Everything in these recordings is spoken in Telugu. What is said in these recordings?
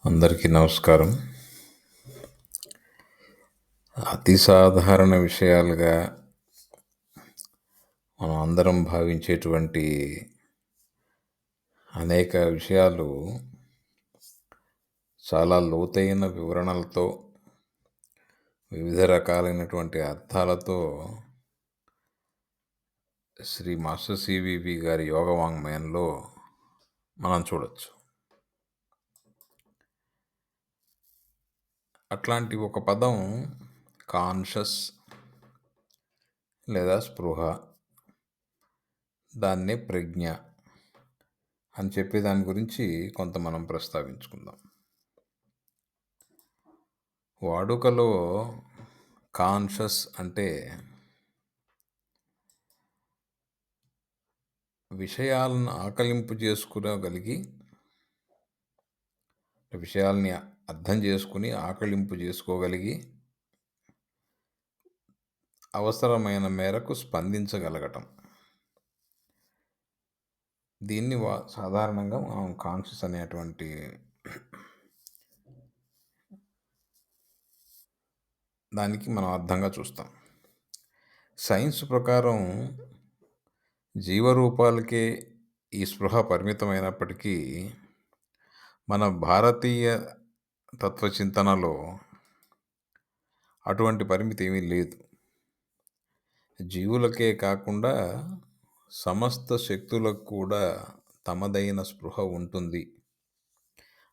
అందరికీ నమస్కారం. అతి సాధారణ విషయాలుగా మనం అందరం భావించేటువంటి అనేక విషయాలు చాలా లోతైన వివరణలతో, వివిధ రకాలైనటువంటి అర్థాలతో శ్రీ మాస్టర్ సివివి గారి యోగ వాంగ్మయంలో మనం చూడొచ్చు. అట్లాంటి ఒక పదం కాన్షస్ లేదా స్పృహ, దాన్నే ప్రజ్ఞ అని చెప్పే దాని గురించి కొంత మనం ప్రస్తావించుకుందాం. వాడుకలో కాన్షస్ అంటే విషయాలను ఆకలింపు చేసుకోగలిగి, విషయాల్ని అర్థం చేసుకుని ఆకలింపు చేసుకోగలిగి, అవసరమైన మేరకు స్పందించగలగటం. దీన్ని సాధారణంగా మనం కాన్షియస్ అనేటువంటి దానికి మనం అర్థంగా చూస్తాం. సైన్స్ ప్రకారం జీవరూపాలకే ఈ స్పృహ పరిమితమైనప్పటికీ మన భారతీయ తత్వచింతనలో అటువంటి పరిమితి ఏమీ లేదు. జీవులకే కాకుండా సమస్త శక్తులకు కూడా తమదైన స్పృహ ఉంటుంది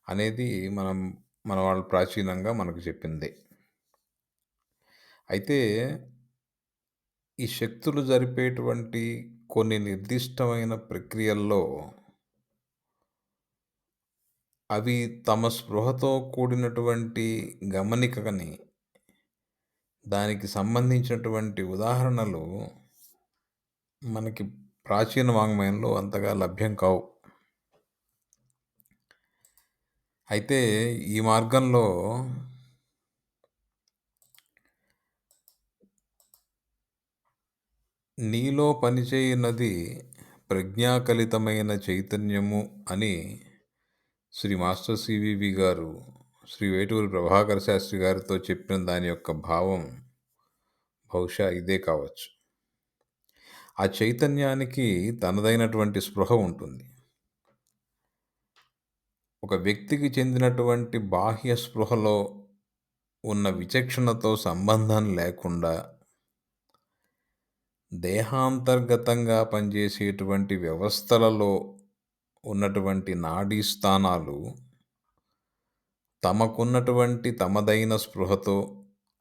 అనేది మన వాళ్ళు ప్రాచీనంగా మనకు చెప్పింది. అయితే ఈ శక్తులు జరిపేటువంటి కొన్ని నిర్దిష్టమైన ప్రక్రియల్లో అవి తమ స్పృహతో కూడినటువంటి గమనికని, దానికి సంబంధించినటువంటి ఉదాహరణలు మనకి ప్రాచీన వాంగ్మయంలో అంతగా లభ్యం కావు. అయితే ఈ మార్గంలో నీలో పనిచేయున్నది ప్రజ్ఞాకలితమైన చైతన్యము అని శ్రీ మాస్టర్ సివివి గారు శ్రీ వేటూరి ప్రభాకర శాస్త్రి గారితో చెప్పిన దాని యొక్క భావం బహుశా ఇదే కావచ్చు. ఆ చైతన్యానికి తనదైనటువంటి స్పృహ ఉంటుంది. ఒక వ్యక్తికి చెందినటువంటి బాహ్య స్పృహలో ఉన్న విచక్షణతో సంబంధం లేకుండా దేహాంతర్గతంగా పనిచేసేటువంటి వ్యవస్థలలో ఉన్నటువంటి నాడీ స్థానాలు తమకున్నటువంటి తమదైన స్పృహతో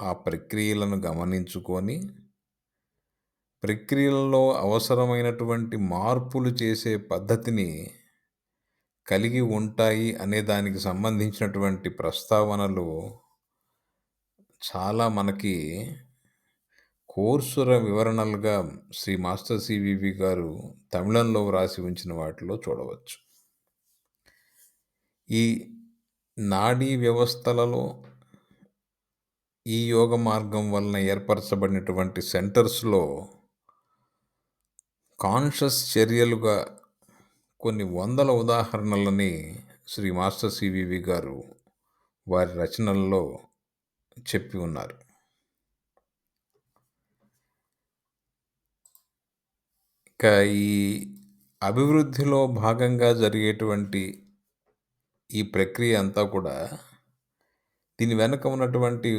ఆ ప్రక్రియలను గమనించుకొని, ప్రక్రియలలో అవసరమైనటువంటి మార్పులు చేసే పద్ధతిని కలిగి ఉంటాయి అనే దానికి సంబంధించినటువంటి ప్రస్తావనలు చాలా మనకి కోర్సుర వివరణలుగా శ్రీ మాస్టర్ సివివి గారు తమిళంలో వ్రాసి ఉంచిన వాటిలో చూడవచ్చు. ఈ నాడీ వ్యవస్థలలో ఈ యోగ మార్గం వలన ఏర్పరచబడినటువంటి సెంటర్స్లో కాన్షియస్ చర్యలుగా కొన్ని వందల ఉదాహరణలని శ్రీ మాస్టర్ సివివి గారు వారి రచనల్లో చెప్పి ఉన్నారు. ఇక ఈ అభివృద్ధిలో భాగంగా జరిగేటువంటి ఈ ప్రక్రియ అంతా కూడా దీని వెనుక ఉన్నటువంటి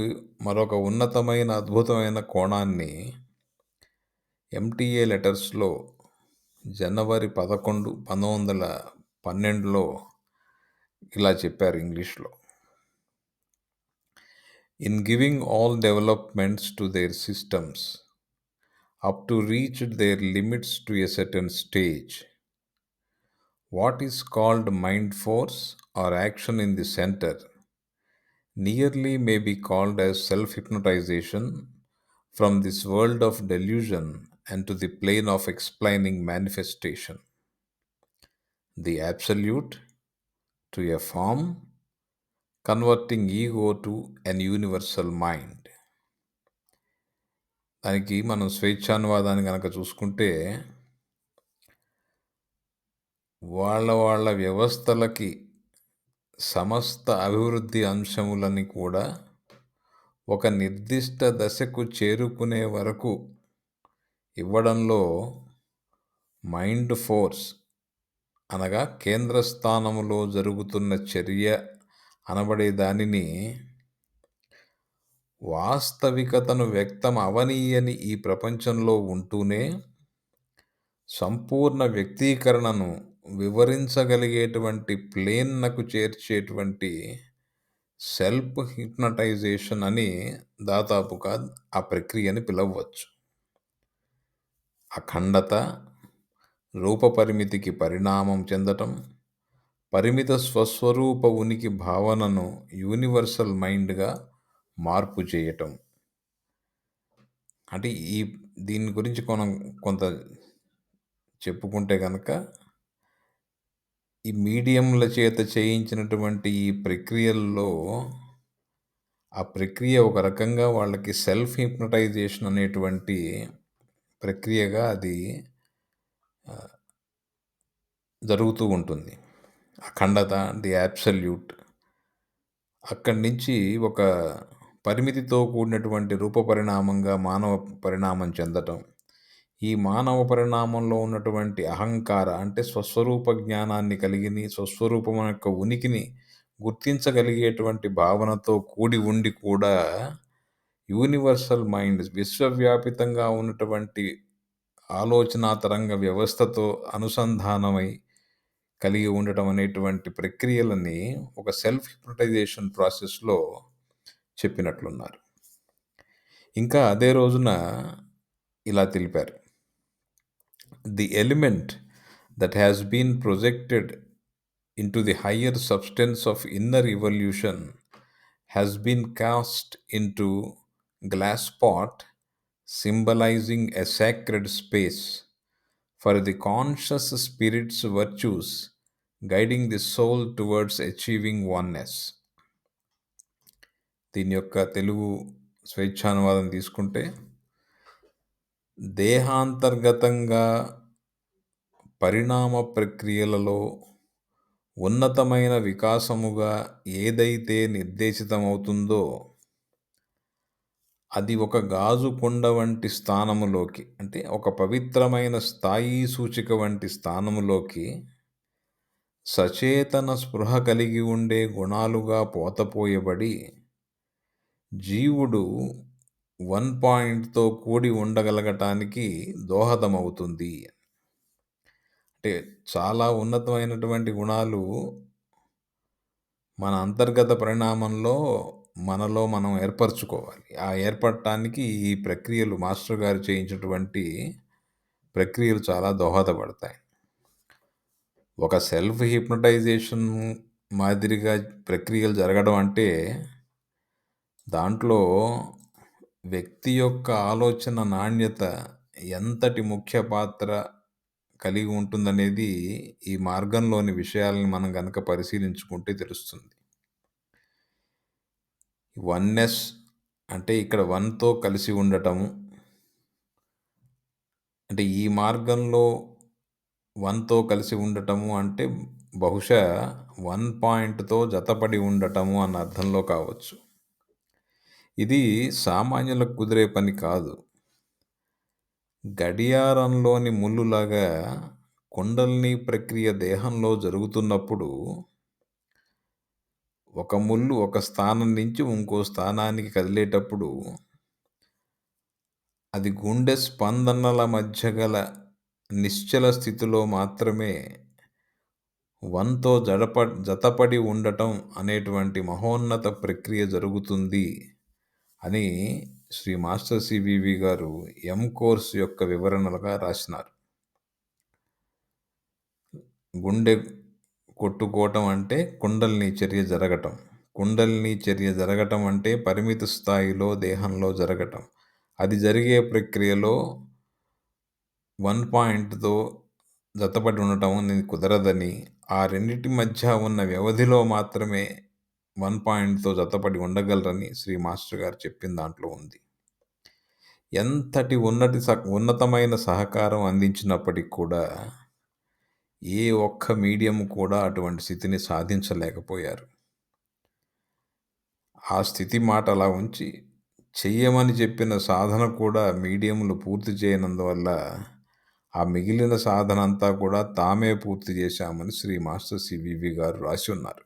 మరొక ఉన్నతమైన అద్భుతమైన కోణాన్ని ఎంటీఏ లెటర్స్లో జనవరి 11, 1912లో ఇలా చెప్పారు ఇంగ్లీష్లో. In giving all developments to their systems up to reach their limits to a certain stage, what is called mind force or action in the center nearly may be called as self-hypnotization from this world of delusion and to the plane of explaining manifestation, the absolute to a form, converting ego to an universal mind. దానికి మనం స్వేచ్ఛానువాదాన్ని కనుక చూసుకుంటే వాళ్ళ వ్యవస్థలకి సమస్త అభివృద్ధి అంశములని కూడా ఒక నిర్దిష్ట దశకు చేరుకునే వరకు ఇవ్వడంలో మైండ్ ఫోర్స్ అనగా కేంద్ర స్థానములో జరుగుతున్న చర్య అనబడే దానిని వాస్తవికతను వ్యక్తం అవనీయని ఈ ప్రపంచంలో ఉంటూనే సంపూర్ణ వ్యక్తీకరణను వివరించగలిగేటువంటి ప్లేన్నకు చేర్చేటువంటి సెల్ఫ్ హిప్నటైజేషన్ అని దాదాపుగా ఆ ప్రక్రియని పిలవవచ్చు. అఖండత, రూపపరిమితికి పరిణామం చెందటం, పరిమిత స్వస్వరూప ఉనికి భావనను యూనివర్సల్ మైండ్గా మార్పు చేయటం. అంటే దీని గురించి కొంత చెప్పుకుంటే కనుక ఈ మీడియంల చేత చేయించినటువంటి ఈ ప్రక్రియల్లో ఆ ప్రక్రియ ఒక రకంగా వాళ్ళకి సెల్ఫ్ హిప్నటైజేషన్ అనేటువంటి ప్రక్రియగా అది జరుగుతూ ఉంటుంది. అఖండత, ది యాబ్సల్యూట్, అక్కడి నుంచి ఒక పరిమితితో కూడినటువంటి రూపపరిణామంగా మానవ పరిణామం చెందటం. ఈ మానవ పరిణామంలో ఉన్నటువంటి అహంకార అంటే స్వస్వరూప జ్ఞానాన్ని కలిగిన స్వస్వరూపం యొక్క ఉనికిని గుర్తించగలిగేటువంటి భావనతో కూడి ఉండి కూడా యూనివర్సల్ మైండ్ విశ్వవ్యాపితంగా ఉన్నటువంటి ఆలోచనా తరంగ వ్యవస్థతో అనుసంధానమై కలిగి ఉండటం అనేటువంటి ప్రక్రియలని ఒక సెల్ఫ్ హిప్నటైజేషన్ ప్రాసెస్లో చెప్పినట్లున్నారు. ఇంకా అదే రోజున ఇలా తెలిపారు. The element that has been projected into the higher substance of inner evolution has been cast into glass pot, symbolizing a sacred space for the conscious spirit's virtues, guiding the soul towards achieving oneness. దీని యొక్క తెలుగు స్వేచ్ఛానువాదం తీసుకుంటే, దేహాంతర్గతంగా పరిణామ ప్రక్రియలలో ఉన్నతమైన వికాసముగా ఏదైతే నిర్దేశితమవుతుందో అది ఒక గాజు కుండ వంటి స్థానములోకి, అంటే ఒక పవిత్రమైన స్థాయి సూచిక వంటి స్థానములోకి సచేతన స్పృహ కలిగి ఉండే గుణాలుగా పోతపోయబడి జీవుడు 1 పాయింట్తో కూడి ఉండగలగటానికి దోహదమవుతుంది. అంటే చాలా ఉన్నతమైనటువంటి గుణాలు మన అంతర్గత పరిణామంలో మనలో మనం ఏర్పరచుకోవాలి. ఆ ఏర్పడటానికి ఈ ప్రక్రియలు మాస్టర్ గారు చేయించినటువంటి ప్రక్రియలు చాలా దోహదపడతాయి. ఒక సెల్ఫ్ హిప్నటైజేషన్ మాదిరిగా ప్రక్రియలు జరగడం అంటే దాంట్లో వ్యక్తి యొక్క ఆలోచన నాణ్యత ఎంతటి ముఖ్య పాత్ర కలిగి ఉంటుందనేది ఈ మార్గంలోని విషయాలను మనం గనక పరిశీలించుకుంటే తెలుస్తుంది. వన్నెస్ అంటే ఇక్కడ వన్తో కలిసి ఉండటము, అంటే ఈ మార్గంలో వన్తో కలిసి ఉండటము అంటే బహుశా 1 పాయింట్తో జతపడి ఉండటము అన్న అర్థంలో కావచ్చు. ఇది సామాన్యులకు కుదిరే పని కాదు. గడియారంలోని ముళ్ళులాగా కుండలిని ప్రక్రియ దేహంలో జరుగుతున్నప్పుడు ఒక ముళ్ళు ఒక స్థానం నుంచి ఇంకో స్థానానికి కదిలేటప్పుడు అది గుండె స్పందనల మధ్య గల నిశ్చల స్థితిలో మాత్రమే వన్తో జతపడి ఉండటం అనేటువంటి మహోన్నత ప్రక్రియ జరుగుతుంది అని శ్రీ మాస్టర్ సివివి గారు ఎం కోర్స్ యొక్క వివరణలుగా రాసినారు. గుండె కొట్టుకోవటం అంటే కుండలిని చర్య జరగటం. కుండలిని చర్య జరగటం అంటే పరిమిత స్థాయిలో దేహంలో జరగటం. అది జరిగే ప్రక్రియలో 1 పాయింట్తో జతపడి ఉండటం అనేది కుదరదని, ఆ రెండింటి మధ్య ఉన్న వ్యవధిలో మాత్రమే 1 పాయింట్తో జతపడి ఉండగలరని శ్రీ మాస్టర్ గారు చెప్పిన దాంట్లో ఉంది. ఎంతటి ఉన్నతమైన సహకారం అందించినప్పటికి కూడా ఏ ఒక్క మీడియం కూడా అటువంటి స్థితిని సాధించలేకపోయారు. ఆ స్థితి మాట అలా ఉంచి, చెయ్యమని చెప్పిన సాధన కూడా మీడియంలు పూర్తి చేయనందువల్ల, ఆ మిగిలిన సాధనంతా కూడా తామే పూర్తి చేశామని శ్రీ మాస్టర్ సివివి గారు రాసి ఉన్నారు.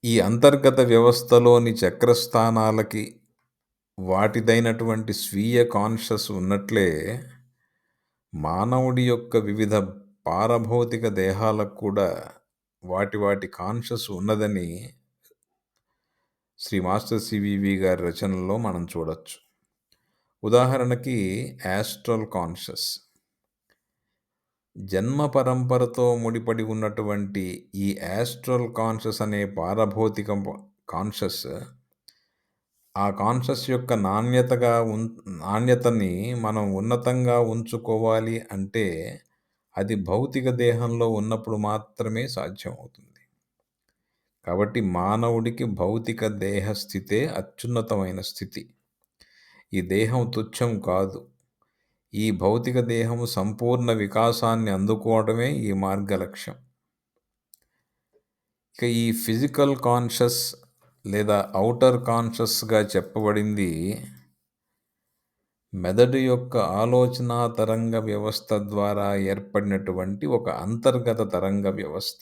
ఈ అంతర్గత వ్యవస్థలోని చక్రస్థానాలకి వాటిదైనటువంటి స్వీయ కాన్షస్ ఉన్నట్లే, మానవుడి యొక్క వివిధ పారభౌతిక దేహాలకు కూడా వాటి వాటి కాన్షస్ ఉన్నదని శ్రీ మాస్టర్ సివివి గారి రచనలో మనం చూడొచ్చు. ఉదాహరణకి యాస్ట్రల్ కాన్షస్. జన్మ పరంపరతో ముడిపడి ఉన్నటువంటి ఈ యాస్ట్రల్ కాన్షస్ అనే పారభౌతిక కాన్షస్, ఆ కాన్షస్ యొక్క నాణ్యతని మనం ఉన్నతంగా ఉంచుకోవాలి అంటే అది భౌతిక దేహంలో ఉన్నప్పుడు మాత్రమే సాధ్యమవుతుంది. కాబట్టి మానవుడికి భౌతిక దేహ స్థితే అత్యున్నతమైన స్థితి. ఈ దేహం తుచ్చం కాదు. ఈ భౌతిక దేహము సంపూర్ణ వికాసాన్ని అందుకోవడమే ఈ మార్గ లక్ష్యం. ఇక ఈ ఫిజికల్ కాన్షస్ లేదా ఔటర్ కాన్షస్గా చెప్పబడింది మెదడు యొక్క ఆలోచన తరంగ వ్యవస్థ ద్వారా ఏర్పడినటువంటి ఒక అంతర్గత తరంగ వ్యవస్థ.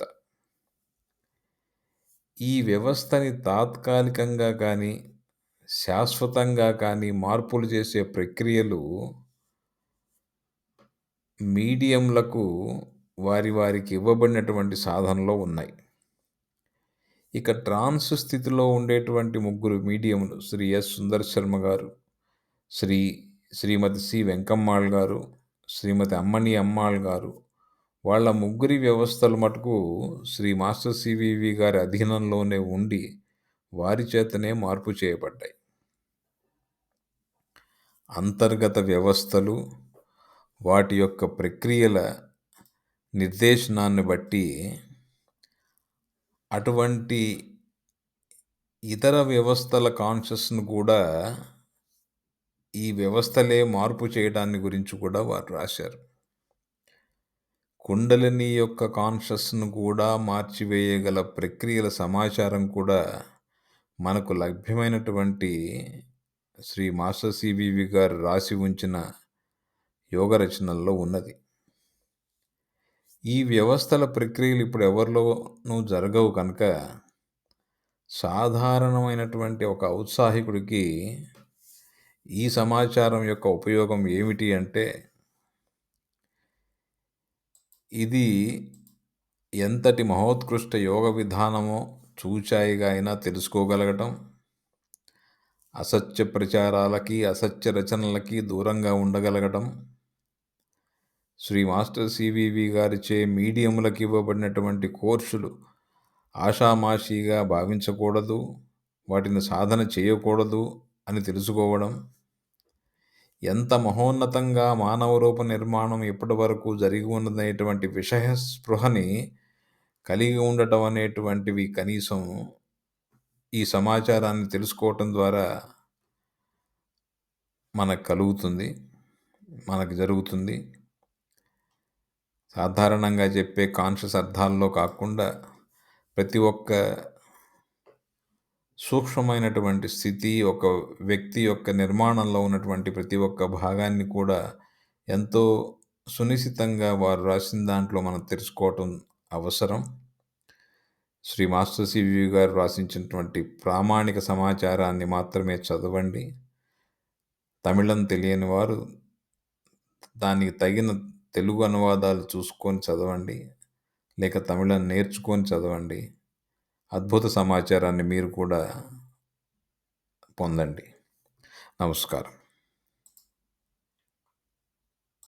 ఈ వ్యవస్థని తాత్కాలికంగా కానీ శాశ్వతంగా కానీ మార్పులు చేసే ప్రక్రియలు మీడియంలకు వారికి ఇవ్వబడినటువంటి సాధనలో ఉన్నాయి. ఇక ట్రాన్స్ స్థితిలో ఉండేటువంటి ముగ్గురు మీడియంలు శ్రీ ఎస్ సుందర్ శర్మ గారు, శ్రీమతి సి వెంకమ్మాళ్ గారు, శ్రీమతి అమ్మణి అమ్మాళ్ గారు, వాళ్ళ ముగ్గురి వ్యవస్థలు మటుకు శ్రీ మాస్టర్ సివివి గారి అధీనంలోనే ఉండి వారి చేతనే మార్పు చేయబడ్డాయి. అంతర్గత వ్యవస్థలు వాటి యొక్క ప్రక్రియల నిర్దేశనాన్ని బట్టి అటువంటి ఇతర వ్యవస్థల కాన్షస్ను కూడా ఈ వ్యవస్థలే మార్పు చేయడాన్ని గురించి కూడా వారు రాశారు. కుండలిని యొక్క కాన్షస్ను కూడా మార్చివేయగల ప్రక్రియల సమాచారం కూడా మనకు లభ్యమైనటువంటి శ్రీ మాస్టర్ సివివి గారు రాసి ఉంచిన యోగ రచనల్లో ఉన్నది. ఈ వ్యవస్థల ప్రక్రియలు ఇప్పుడు ఎవరిలోనూ జరగవు కనుక సాధారణమైనటువంటి ఒక ఔత్సాహికుడికి ఈ సమాచారం యొక్క ఉపయోగం ఏమిటి అంటే, ఇది ఎంతటి మహోత్కృష్ట యోగ విధానమో చూచాయిగా అయినా తెలుసుకోగలగటం, అసత్య ప్రచారాలకి అసత్య రచనలకి దూరంగా ఉండగలగటం, శ్రీ మాస్టర్ సివివి గారిచే మీడియంలకు ఇవ్వబడినటువంటి కోర్సులు ఆషామాషీగా భావించకూడదు, వాటిని సాధన చేయకూడదు అని తెలుసుకోవడం, ఎంత మహోన్నతంగా మానవ రూప నిర్మాణం ఇప్పటి వరకు జరిగి ఉన్నదనేటువంటి విషయ స్పృహని కలిగి ఉండటం అనేటువంటివి కనీసం ఈ సమాచారాన్ని తెలుసుకోవటం ద్వారా మనకు జరుగుతుంది. సాధారణంగా చెప్పే కాన్షియస్ అర్థాల్లో కాకుండా ప్రతి ఒక్క సూక్ష్మమైనటువంటి స్థితి, ఒక వ్యక్తి యొక్క నిర్మాణంలో ఉన్నటువంటి ప్రతి ఒక్క భాగాన్ని కూడా ఎంతో సునిశితంగా వారు రాసిన దాంట్లో మనం తెలుసుకోవటం అవసరం. శ్రీ మాస్టర్ సివివి గారు రాసించినటువంటి ప్రామాణిక సమాచారాన్ని మాత్రమే చదవండి. తమిళం తెలియని వారు దానికి తగిన తెలుగు అనువాదాలు చూసుకొని చదవండి, లేక తమిళం నేర్చుకొని చదవండి. అద్భుత సమాచారాన్ని మీరు కూడా పొందండి. నమస్కారం.